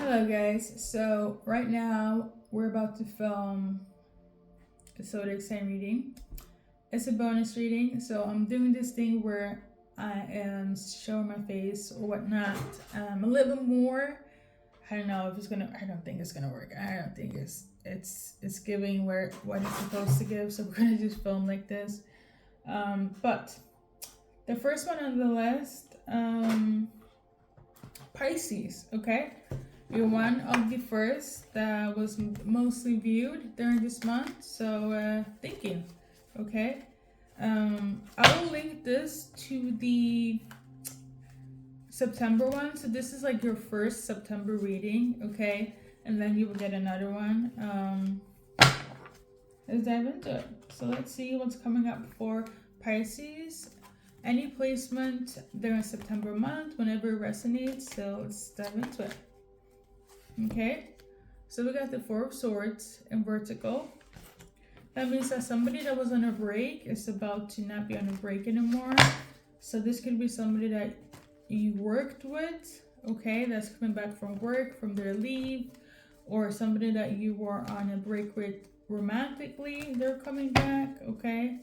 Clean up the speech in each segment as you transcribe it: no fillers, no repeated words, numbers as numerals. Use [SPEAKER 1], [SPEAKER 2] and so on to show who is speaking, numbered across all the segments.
[SPEAKER 1] Hello guys, so right now we're about to film a zodiac sign reading. It's a bonus reading, so I'm doing this thing where I am showing my face or whatnot a little bit more. I don't know if it's gonna, I don't think it's gonna work. I don't think it's giving what it's supposed to give, so we're gonna just film like this. But the first one on the list, Pisces, okay? You're one of the first that was mostly viewed during this month, so thank you. Okay, I will link this to the September one. So this is like your first September reading, okay, and then you will get another one. Let's dive into it. So let's see what's coming up for Pisces. Any placement during September month, whenever it resonates. So let's dive into it. Okay, so we got the Four of Swords in vertical. That means that somebody that was on a break is about to not be on a break anymore. So this could be somebody that you worked with, okay, that's coming back from work, from their leave, or somebody that you were on a break with romantically, they're coming back, okay.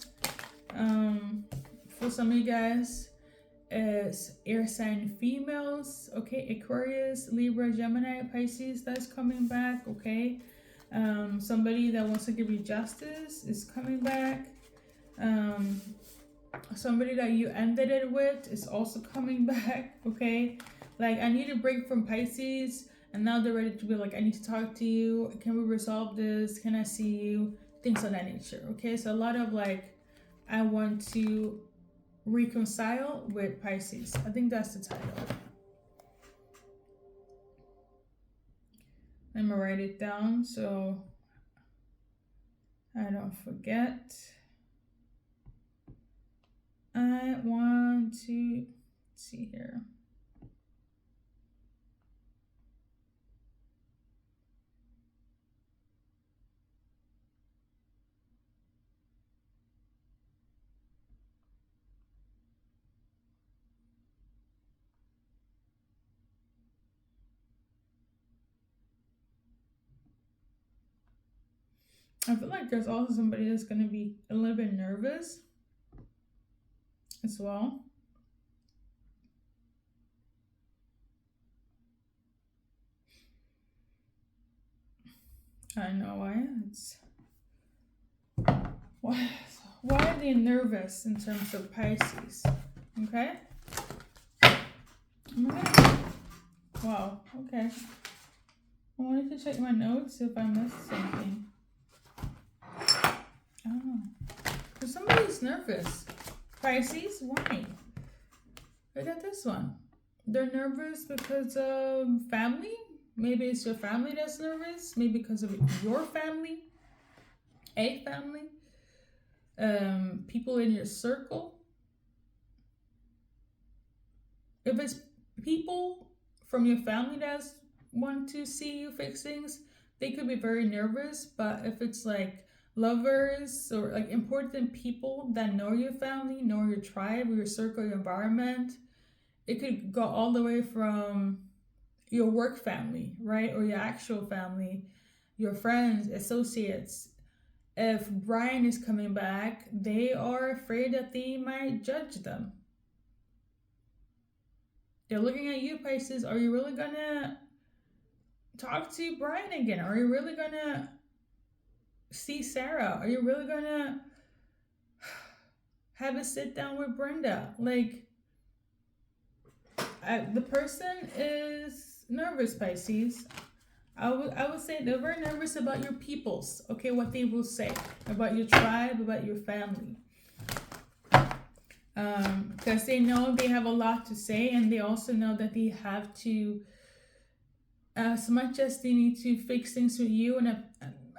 [SPEAKER 1] For some of you guys, is air sign females, okay, Aquarius, Libra, Gemini, Pisces, that's coming back, okay. Somebody that wants to give you justice is coming back. Somebody that you ended it with is also coming back, okay. Like, I need a break from Pisces, and now they're ready to be like, I need to talk to you, can we resolve this, can I see you, things of that nature, okay. So a lot of like, I want to reconcile with Pisces. I think that's the title. I'm gonna write it down so I don't forget. I want to see here. I feel like there's also somebody that's going to be a little bit nervous as well. I know why. Why are they nervous in terms of Pisces? Okay. Wow. Okay. I wanted to check my notes if I missed something. I don't know. But somebody's nervous. Pisces, why? Look at this one. They're nervous because of family. Maybe it's your family that's nervous. Maybe because of your family. A family. People in your circle. If it's people from your family that want to see you fix things, they could be very nervous. But if it's like lovers or like important people that know your family, know your tribe, your circle, your environment, it could go all the way from your work family, right? Or your actual family, your friends, associates. If Brian is coming back, they are afraid that they might judge them. They're looking at you, Pisces. Are you really gonna talk to Brian again? Are you really gonna see Sarah? Are you really gonna have a sit down with Brenda? Like, the person is nervous, Pisces. I would say they're very nervous about your peoples, okay, what they will say about your tribe, about your family. Because they know they have a lot to say, and they also know that they have to, as much as they need to fix things with you, and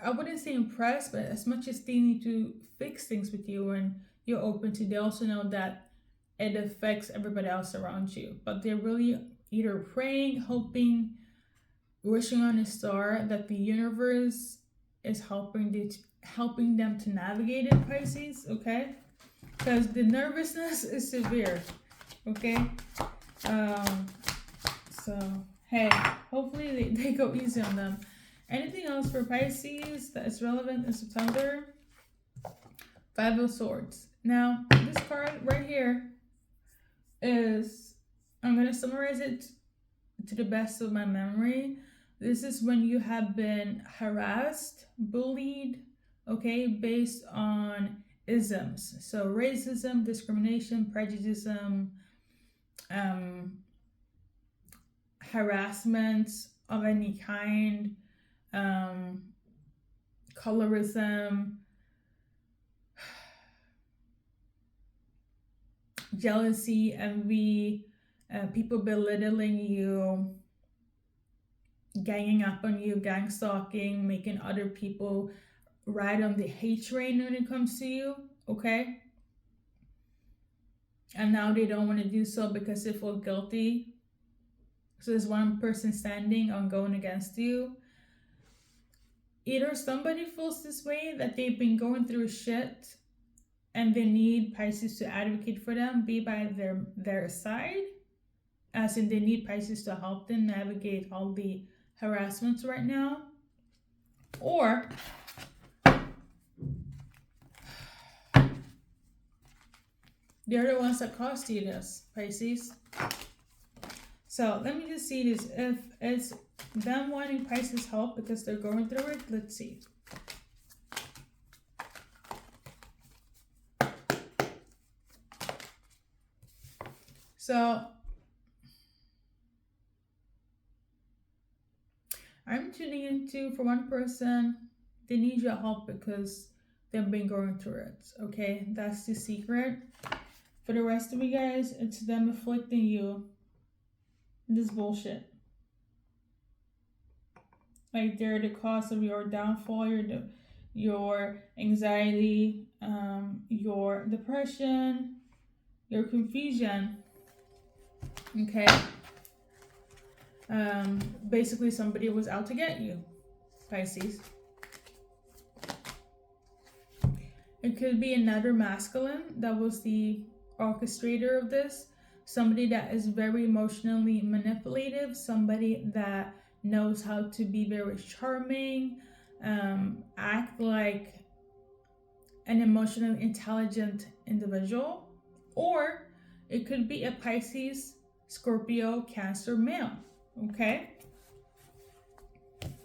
[SPEAKER 1] I wouldn't say impress, but as much as they need to fix things with you and you're open to, they also know that it affects everybody else around you. But they're really either praying, hoping, wishing on a star that the universe is helping them to navigate it, Pisces, okay? Because the nervousness is severe, okay? So, hey, hopefully they go easy on them. Anything else for Pisces that is relevant in September? Five of Swords. Now, this card right here is, I'm going to summarize it to the best of my memory. This is when you have been harassed, bullied, okay, based on isms. So racism, discrimination, prejudice, harassment of any kind, colorism, jealousy, envy, people belittling you, ganging up on you, gang stalking, making other people ride on the hate train when it comes to you, okay? And now they don't want to do so because they feel guilty. So there's one person standing on going against you. Either somebody feels this way, that they've been going through shit and they need Pisces to advocate for them, be by their side, as in they need Pisces to help them navigate all the harassments right now. Or they're the ones that cost you this, Pisces. So let me just see this. If it's them wanting Pisces help because they're going through it, let's see. So I'm tuning into, for one person, they need your help because they've been going through it. Okay, that's the secret. For the rest of you guys, it's them afflicting you. This bullshit. Like they're the cause of your downfall, your anxiety, your depression, your confusion. Okay. Basically somebody was out to get you, Pisces. It could be another masculine that was the orchestrator of this. Somebody that is very emotionally manipulative, somebody that knows how to be very charming, act like an emotionally intelligent individual. Or it could be a Pisces, Scorpio, Cancer male, okay?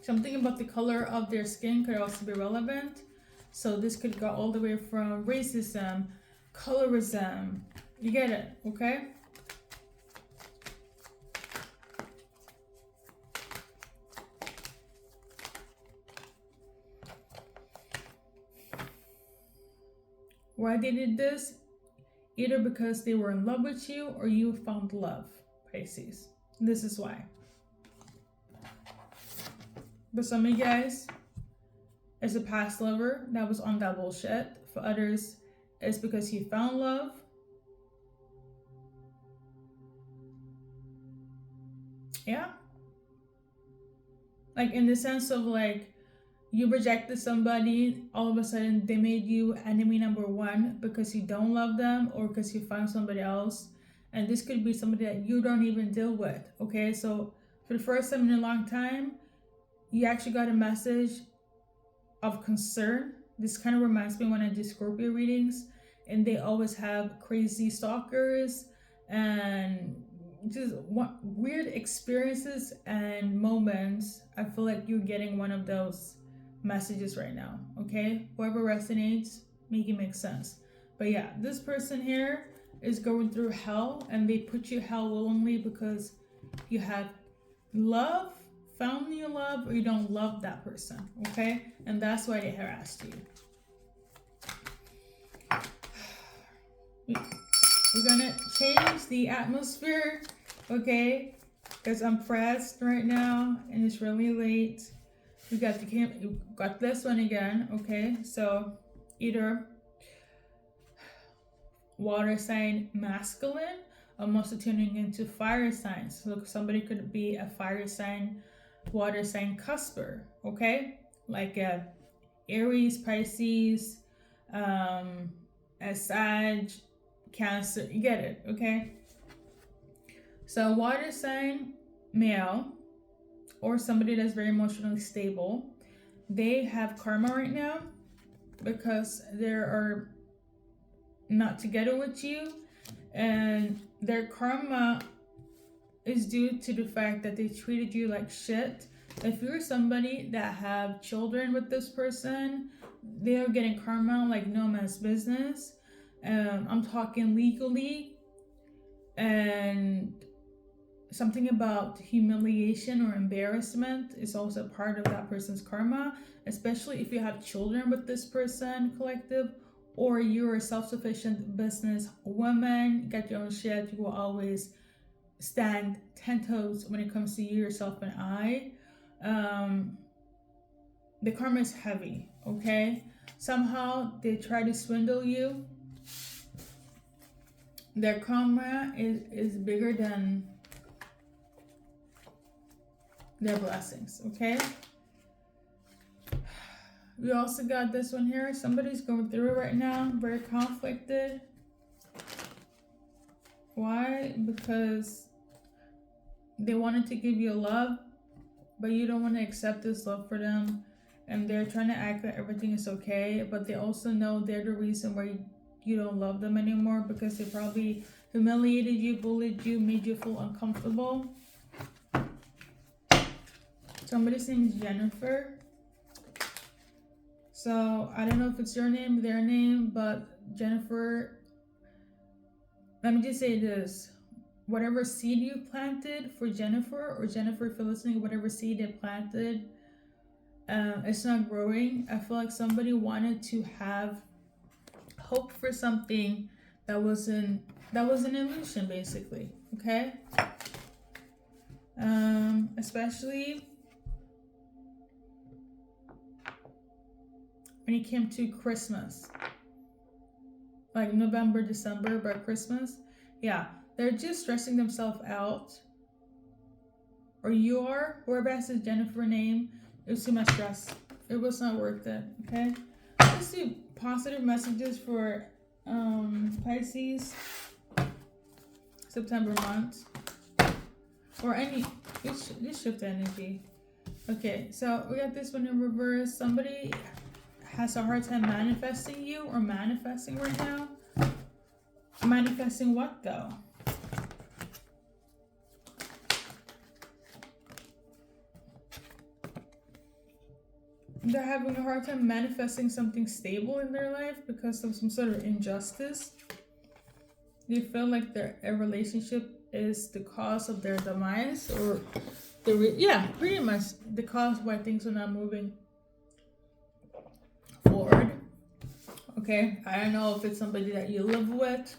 [SPEAKER 1] Something about the color of their skin could also be relevant. So this could go all the way from racism, colorism, you get it, okay? Why they did this? Either because they were in love with you or you found love, Pisces. This is why. But some of you guys, it's a past lover that was on that bullshit. For others, it's because he found love. Yeah. Like in the sense of like, you rejected somebody, all of a sudden they made you enemy number one because you don't love them or because you found somebody else. And this could be somebody that you don't even deal with, okay? So for the first time in a long time, you actually got a message of concern. This kind of reminds me when I do Scorpio readings, and they always have crazy stalkers and just weird experiences and moments. I feel like you're getting one of those messages right now, okay? Whoever resonates, make it make sense. But yeah, this person here is going through hell, and they put you hell willingly because you have love, found new love, or you don't love that person, okay? And that's why they harassed you. We're gonna change the atmosphere, okay? Because I'm pressed right now and it's really late. We got this one again, okay? So either water sign masculine, I'm also tuning into fire signs. So somebody could be a fire sign, water sign cusper, okay? Like a Aries, Pisces, a Sag, Cancer, you get it, okay? So water sign male, or somebody that's very emotionally stable, they have karma right now because they are not together with you, and their karma is due to the fact that they treated you like shit. If you're somebody that have children with this person, they are getting karma like no man's business. I'm talking legally, and something about humiliation or embarrassment is also part of that person's karma, especially if you have children with this person, collective, or you're a self-sufficient business woman, got your own shit, you will always stand 10 toes when it comes to you, yourself, and I. The karma is heavy, okay? Somehow they try to swindle you. Their karma is bigger than their blessings, okay? We also got this one here. Somebody's going through it right now, very conflicted. Why? Because they wanted to give you love, but you don't want to accept this love for them. And they're trying to act like everything is okay, but they also know they're the reason why you don't love them anymore, because they probably humiliated you, bullied you, made you feel uncomfortable. Somebody's name is Jennifer. So I don't know if it's your name, their name, but Jennifer, let me just say this. Whatever seed you planted for Jennifer, or Jennifer, if you're listening, whatever seed they planted, it's not growing. I feel like somebody wanted to have hope for something that was an illusion, basically. Okay. Especially when it came to Christmas, like November, December, but Christmas, yeah, they're just stressing themselves out. Or whoever has this Jennifer name, it was too much stress. It was not worth it. Okay, let's do positive messages for Pisces September month, or any this shift energy. Okay, so we got this one in reverse. Somebody has a hard time manifesting you, or manifesting right now. Manifesting what though? They're having a hard time manifesting something stable in their life because of some sort of injustice. They feel like a relationship is the cause of their demise, or pretty much the cause why things are not moving forward. Okay, I don't know if it's somebody that you live with,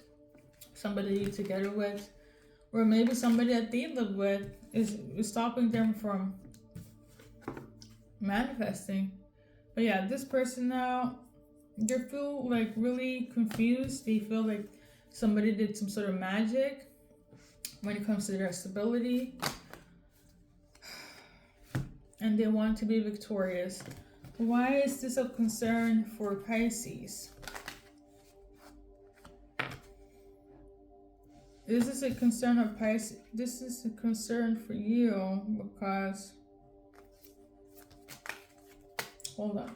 [SPEAKER 1] somebody you're together with, or maybe somebody that they live with is stopping them from manifesting. But yeah, this person now, they feel like really confused. They feel like somebody did some sort of magic when it comes to their stability, and they want to be victorious. Why is this of concern for Pisces? This is a concern of Pisces. This is a concern for you because, hold on.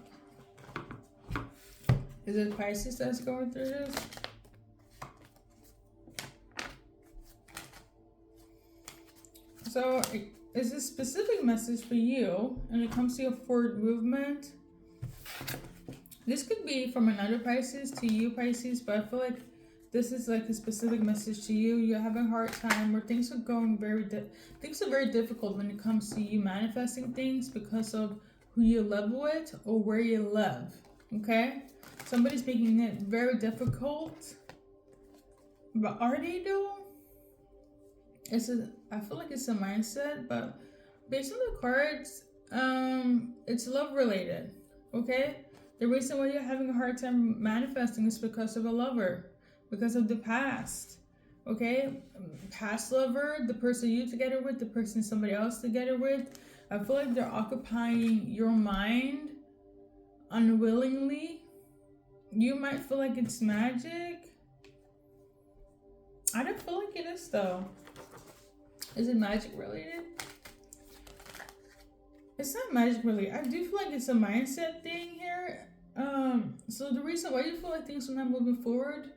[SPEAKER 1] Is it Pisces that's going through this? So, is a specific message for you when it comes to your forward movement? This could be from another Pisces to you, Pisces, but I feel like this is like a specific message to you. You're having a hard time, or things are going things are very difficult when it comes to you manifesting things because of who you live with or where you live. Okay? Somebody's making it very difficult. But are they though? I feel like it's a mindset, but based on the cards, it's love related. Okay? The reason why you're having a hard time manifesting is because of a lover, because of the past. Okay? Past lover, the person you together with, the person somebody else together with. I feel like they're occupying your mind unwillingly. You might feel like it's magic. I don't feel like it is though. Is it magic related? It's not magic really. I do feel like it's a mindset thing here. So the reason why you feel like things are not moving forward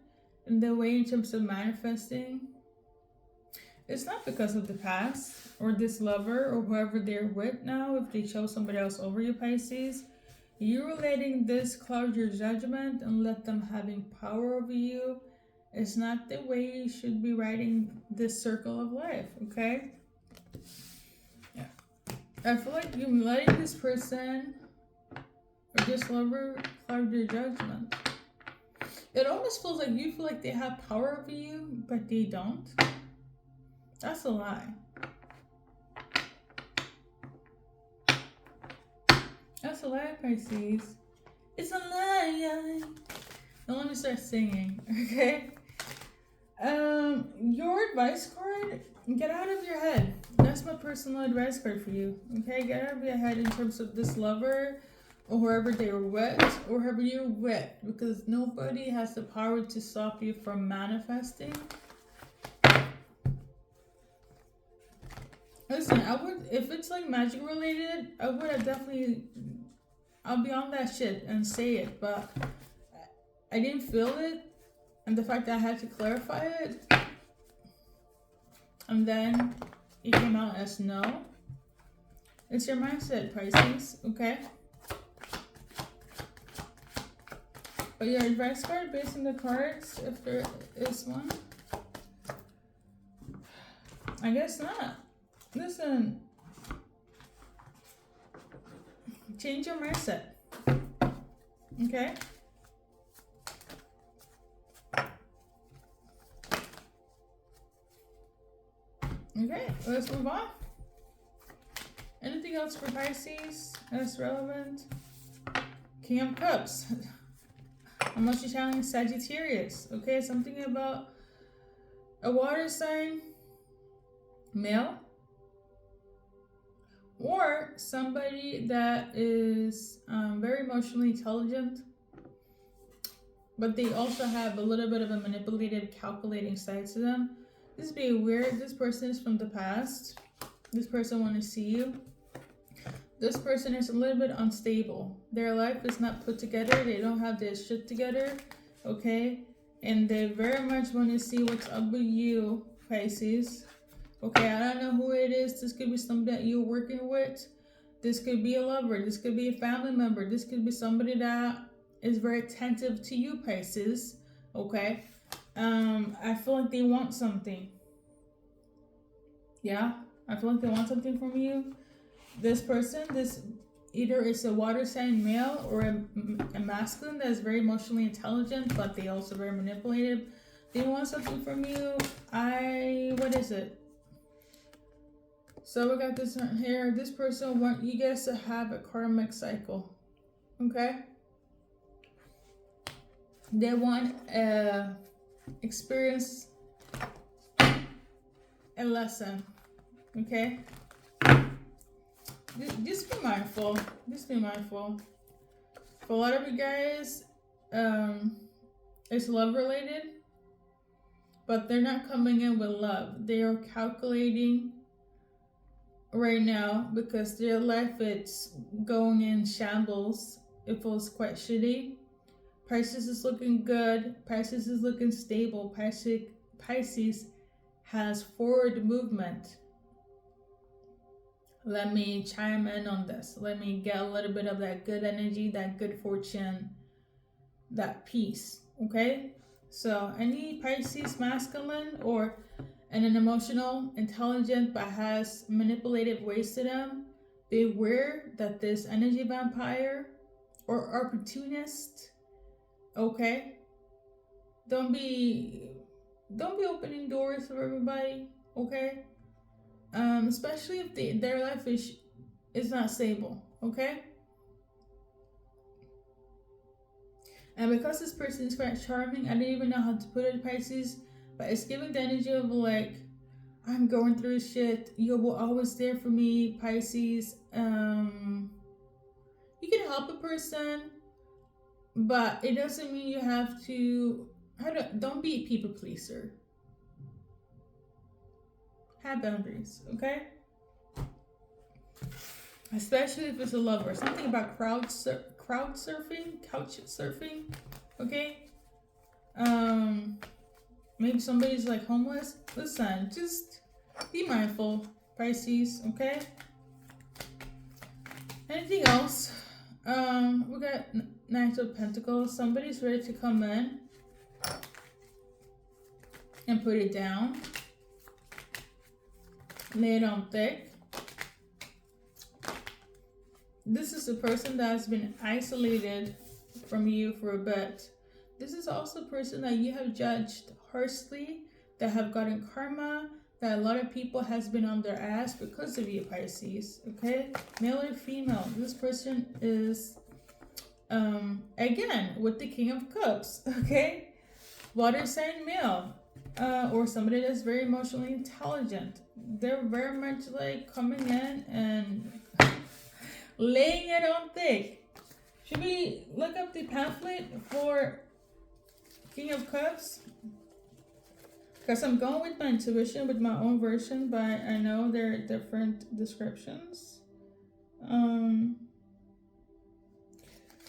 [SPEAKER 1] in the way in terms of manifesting, it's not because of the past or this lover or whoever they're with now. If they chose somebody else over you, Pisces, you're letting this cloud your judgment and let them having power over you. It's not the way you should be riding this circle of life. Okay. Yeah. I feel like you're letting this person or this lover cloud your judgment. It almost feels like you feel like they have power over you, but they don't. That's a lie. That's a lie, Pisces. It's a lie. Now let me start singing, okay? Your advice card, get out of your head. That's my personal advice card for you, okay? Get out of your head in terms of this lover or whoever they were with or whoever you're with, because nobody has the power to stop you from manifesting. Listen, I would, if it's like magic related, I would have definitely, I'll be on that shit and say it, but I didn't feel it, and the fact that I had to clarify it, and then it came out as no. It's your mindset, Pisces, okay? But your advice card based on the cards, if there is one, I guess not. Listen, change your mindset, okay? Okay, let's move on. Anything else for Pisces that's relevant? King of Cups. Unless you're channeling Sagittarius, okay? Something about a water sign, male, or somebody that is very emotionally intelligent, but they also have a little bit of a manipulative, calculating side to them. This is being weird. This person is from the past. This person wants to see you. This person is a little bit unstable. Their life is not put together. They don't have their shit together, okay? And they very much want to see what's up with you, Pisces. Okay, I don't know who it is. This could be somebody that you're working with. This could be a lover. This could be a family member. This could be somebody that is very attentive to you, Pisces. Okay? I feel like they want something. Yeah? I feel like they want something from you. This person, this either is a water sign male or a masculine that is very emotionally intelligent, but they also very manipulative. They want something from you. What is it? So we got this one here. This person want you guys to have a karmic cycle. Okay? They want experience a lesson. Okay? Just be mindful. Just be mindful. For a lot of you guys, it's love related, but they're not coming in with love. They are calculating right now because their life is going in shambles. It feels quite shitty. Pisces is looking good. Pisces is looking stable. Pisces has forward movement. Let me chime in on this. Let me get a little bit of that good energy, that good fortune, that peace. Okay? So any Pisces masculine or an emotional, intelligent, but has manipulative ways to them, beware that this energy vampire or opportunist, okay? Don't be opening doors for everybody, okay? Especially if their life is not stable, okay? And because this person is quite charming, I didn't even know how to put it, Pisces, but it's giving the energy of like, I'm going through shit. You will always there for me, Pisces. You can help a person, but it doesn't mean you have to. Don't be a people pleaser. Have boundaries, okay? especially if it's a lover. Something about crowd surfing, couch surfing, okay? Maybe somebody's like homeless. Listen, just be mindful, Pisces, okay? Anything else? We got Knight of Pentacles. Somebody's ready to come in and put it down. Lay it on thick. This is a person that has been isolated from you for a bit. This is also a person that you have judged harshly, that have gotten karma, that a lot of people has been on their ass because of you, Pisces, okay? Male or female, this person is, again, with the King of Cups, okay? Water sign male, or somebody that's very emotionally intelligent. They're very much like coming in and laying it on thick. Should we look up the pamphlet for King of Cups? Because I'm going with my intuition, with my own version, but I know there are different descriptions.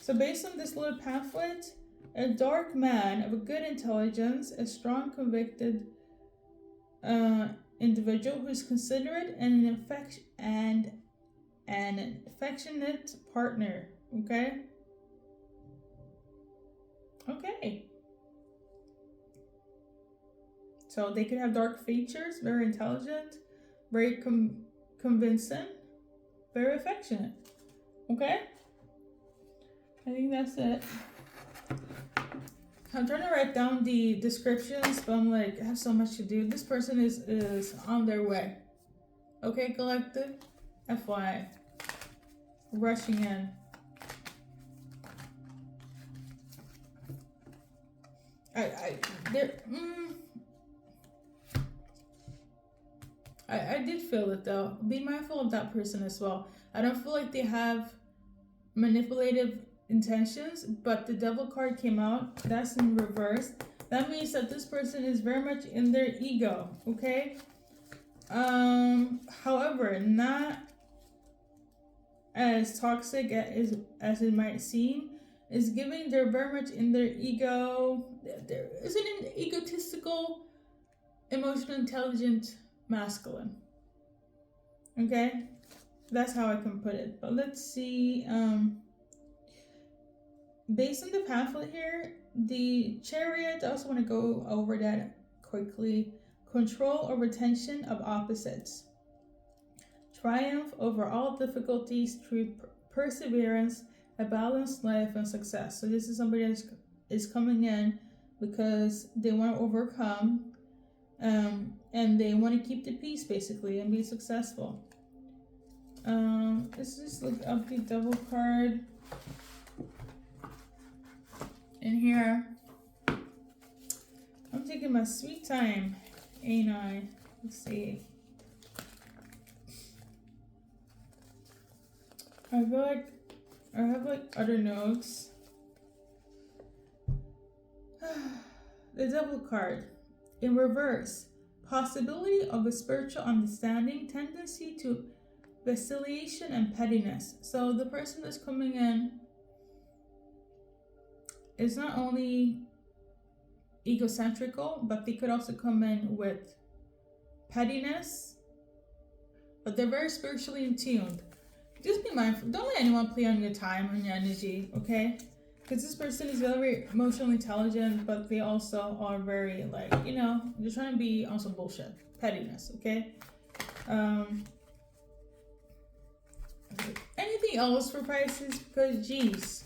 [SPEAKER 1] So based on this little pamphlet, a dark man of a good intelligence, a strong convicted individual who is considerate and an affectionate partner. Okay? Okay. So they could have dark features, very intelligent, very convincing, very affectionate. Okay? I think that's it. I'm trying to write down the descriptions, but I'm like, I have so much to do. This person is on their way. Okay, collective? FYI. Rushing in. I did feel it though. Be mindful of that person as well. I don't feel like they have manipulative intentions, but the devil card came out. That's in reverse. That means that this person is very much in their ego, okay? However, not as toxic as it might seem. Is giving they're very much in their ego. There isn't an egotistical, emotional, intelligent masculine. Okay? That's how I can put it. But let's see. Based on the pamphlet here, the Chariot, I also want to go over that quickly. Control or retention of opposites. Triumph over all difficulties through perseverance, a balanced life, and success. So this is somebody that is coming in because they want to overcome, and they want to keep the peace, basically, and be successful. Let's just look up the devil card in here. I'm taking my sweet time, ain't I? Let's see. I feel like I have like other notes. The devil card in reverse. Possibility of a spiritual understanding, tendency to vacillation and pettiness. So the person that's coming in is not only egocentrical, but they could also come in with pettiness, but they're very spiritually in tuned. Just be mindful. Don't let anyone play on your time and your energy, okay? Because this person is very emotionally intelligent, but they also are very, like, you know, they're trying to be on some bullshit. Pettiness, okay? Anything else for Pisces? Because, geez.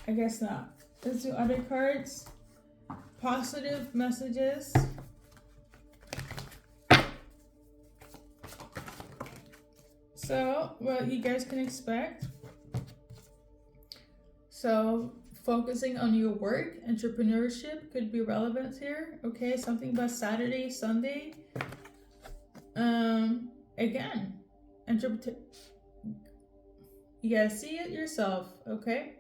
[SPEAKER 1] I guess not. Let's do other cards. Positive messages. So, what you guys can expect. So, focusing on your work, entrepreneurship could be relevant here. Okay, something about Saturday, Sunday. Again, you guys see it yourself, okay?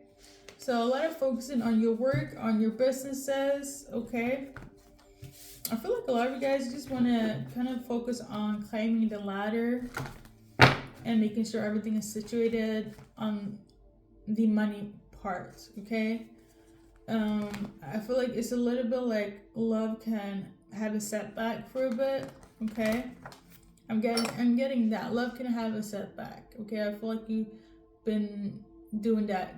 [SPEAKER 1] So a lot of focusing on your work, on your businesses, okay? I feel like a lot of you guys just want to kind of focus on climbing the ladder and making sure everything is situated on the money part, okay? I feel like it's a little bit like love can have a setback for a bit, okay? I'm getting that. Love can have a setback, okay? I feel like you've been doing that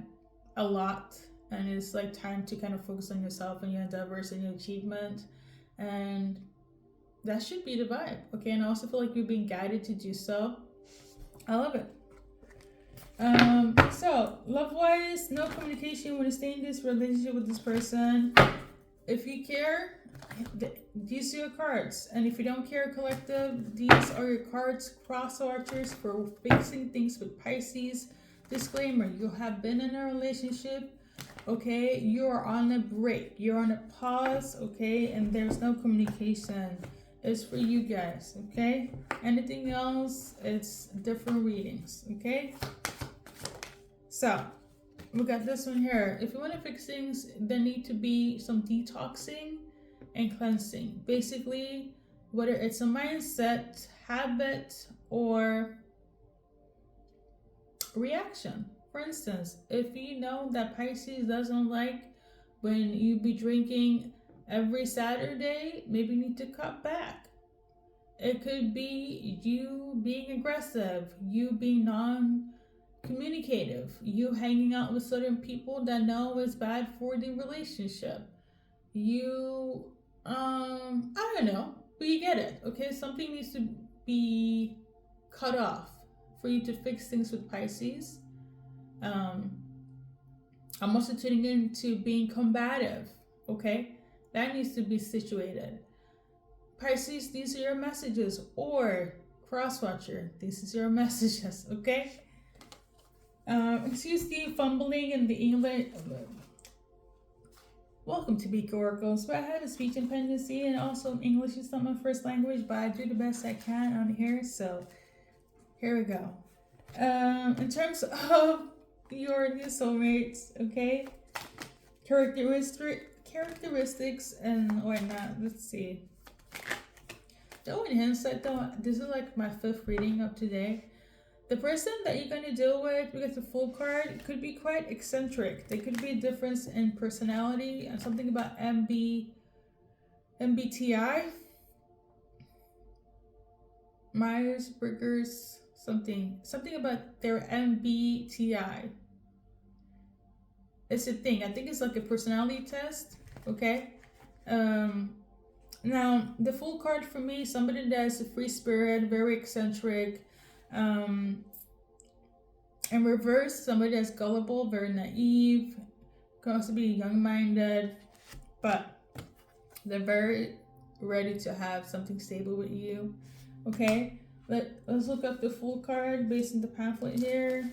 [SPEAKER 1] a lot, and it's like time to kind of focus on yourself and your endeavors and your achievement, and that should be the vibe, okay? And I also feel like you're being guided to do so. I love it. So love-wise, no communication when you stay in this relationship with this person. If you care, these are your cards, and if you don't care, collective, these are your cards. Cross watchers for fixing things with Pisces. Disclaimer: you have been in a relationship, okay? You are on a break, you're on a pause, okay? And there's no communication. It's for you guys, okay? Anything else, it's different readings, okay? So we got this one here. If you want to fix things, there need to be some detoxing and cleansing. Basically, whether it's a mindset, habit, or reaction. For instance, if you know that Pisces doesn't like when you be drinking every Saturday, maybe you need to cut back. It could be you being aggressive, you being non-communicative, you hanging out with certain people that know is bad for the relationship. You, I don't know, but you get it, okay? Something needs to be cut off for you to fix things with Pisces. I'm also tuning into being combative, okay? That needs to be situated. Pisces, these are your messages. Or crosswatcher, this is your messages, okay? Excuse the fumbling and the English. Welcome to Beak Oracles, where I have a speech impendency, and also English is not my first language, but I do the best I can on here, so here we go. In terms of your new soulmates, okay? Characteristics and whatnot. Let's see. Though in hindsight, though, this is like my 5th reading of today. The person that you're going to deal with, because the full card, could be quite eccentric. There could be a difference in personality and something about MBTI. Myers-Briggs, something about their MBTI. It's a thing. I think it's like a personality test, okay? Now, the full card for me, somebody that's a free spirit, very eccentric. In reverse, somebody that's gullible, very naive. Can also be young-minded, but they're very ready to have something stable with you, okay? Let's look up the full card based on the pamphlet here.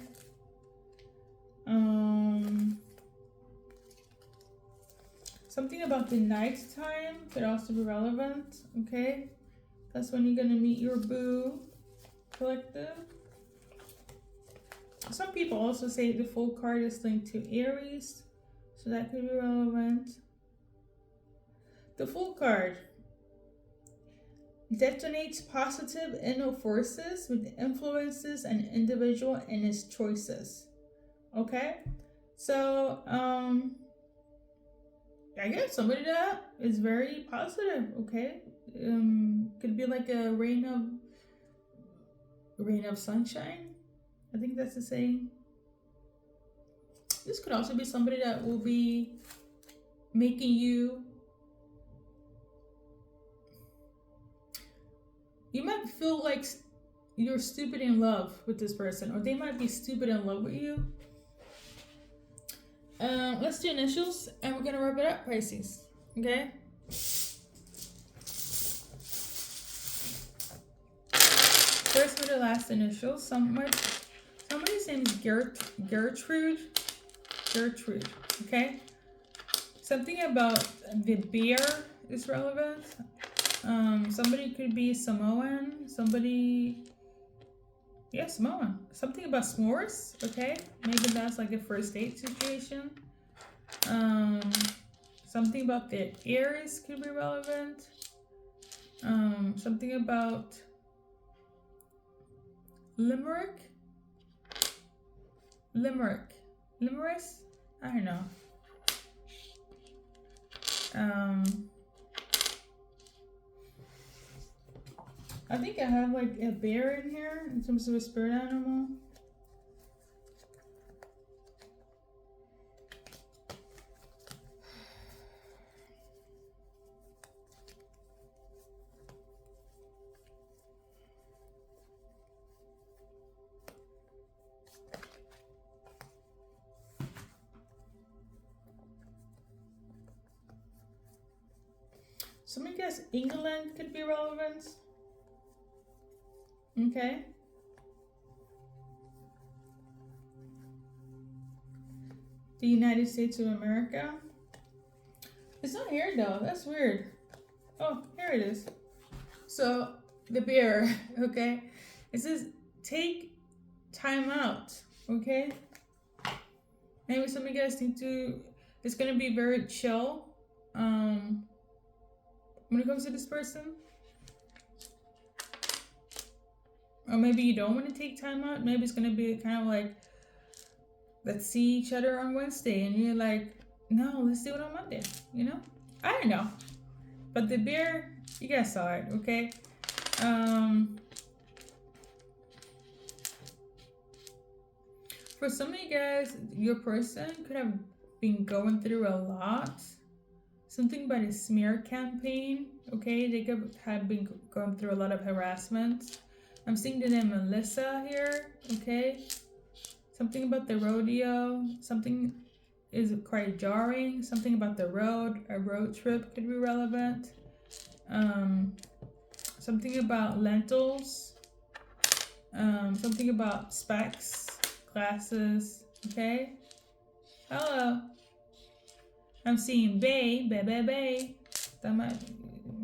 [SPEAKER 1] Something about the night time could also be relevant, okay? That's when you're gonna meet your boo, collective. Some people also say the full card is linked to Aries, so that could be relevant. The full card detonates positive inner forces with influences an individual and his choices, okay? So, I guess somebody that is very positive, okay? Could be like a rain of sunshine. I think that's the saying. This could also be somebody that will be making you. You might feel like you're stupid in love with this person, or they might be stupid in love with you. Let's do initials, and we're gonna wrap it up, Pisces. Okay. First with the last initial. Somebody's name is Gertrude. Okay. Something about the beer is relevant. Somebody could be Samoan. Samoan. Something about s'mores, okay? Maybe that's like a first date situation. Something about the Aries could be relevant. Something about Limerick? Limerence? I don't know. I think I have like a bear in here in terms of a spirit animal. Somebody guess England could be relevant. Okay. The United States of America. It's not here though. That's weird. Oh, here it is. So the bear, okay. It says take time out, okay. Maybe some of you guys need to. It's gonna be very chill. When it comes to this person. Or maybe you don't want to take time out. Maybe it's going to be kind of like, let's see each other on Wednesday. And you're like, no, let's do it on Monday. You know? I don't know. But the bear, you guys saw it, okay? For some of you guys, your person could have been going through a lot. Something about a smear campaign, okay? They could have been going through a lot of harassment. I'm seeing the name Melissa here, okay? Something about the rodeo. Something is quite jarring. Something about the road. A road trip could be relevant. Something about lentils. Something about specs, glasses, okay? Hello. I'm seeing bay. That might be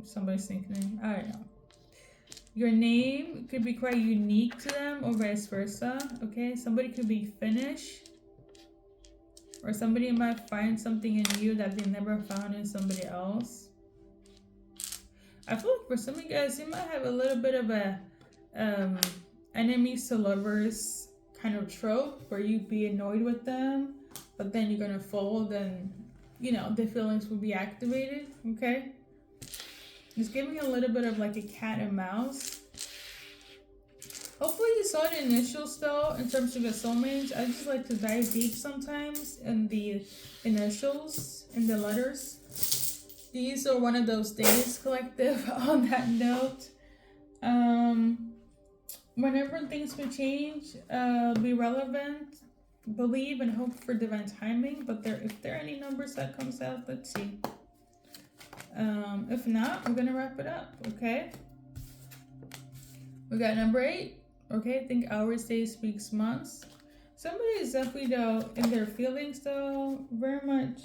[SPEAKER 1] somebody's thinking. I don't know. Your name could be quite unique to them or vice versa. Okay, somebody could be Finnish. Or somebody might find something in you that they never found in somebody else. I feel like for some of you guys, you might have a little bit of a enemies to lovers kind of trope where you'd be annoyed with them, but then you're gonna fold and you know, the feelings will be activated, okay? It's giving a little bit of like a cat and mouse. Hopefully you saw the initials though, in terms of the soulmates. I just like to dive deep sometimes in the initials, in the letters. These are one of those days, collective, on that note. Whenever things will change, be relevant, believe and hope for divine timing, but if there are any numbers that comes out, let's see. If not, we're gonna wrap it up, okay? We got number 8, okay? Think hours, days, weeks, months. Somebody is definitely though in their feelings though, very much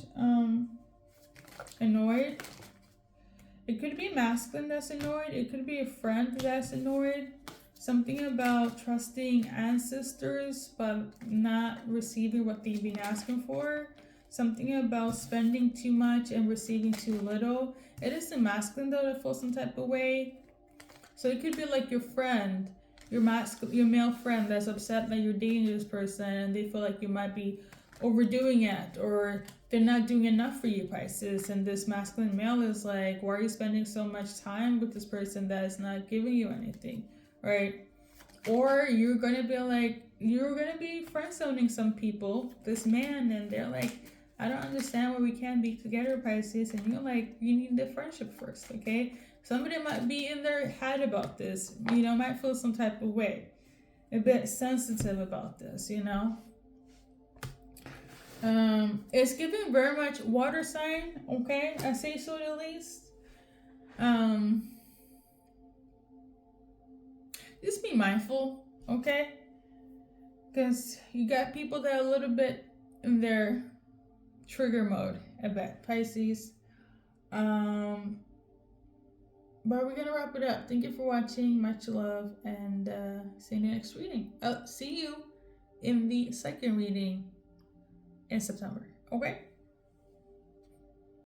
[SPEAKER 1] annoyed. It could be masculine that's annoyed. It could be a friend that's annoyed. Something about trusting ancestors but not receiving what they've been asking for. Something about spending too much and receiving too little. It is the masculine though that feels some type of way. So it could be like your friend, your male friend that's upset that you're dating this person and they feel like you might be overdoing it or they're not doing enough for you, Pisces. And this masculine male is like, why are you spending so much time with this person that is not giving you anything? Right? Or you're gonna be friend zoning some people, this man, and they're like, I don't understand why we can't be together, Pisces, and you're like, you need the friendship first, okay? Somebody might be in their head about this, you know, might feel some type of way, a bit sensitive about this, you know. It's giving very much water sign, okay? I say so at least. Just be mindful, okay? Because you got people that are a little bit in their trigger mode, I bet, Pisces. But we're gonna wrap it up. Thank you for watching. Much love, and see you in the next reading. See you in the second reading in September. Okay?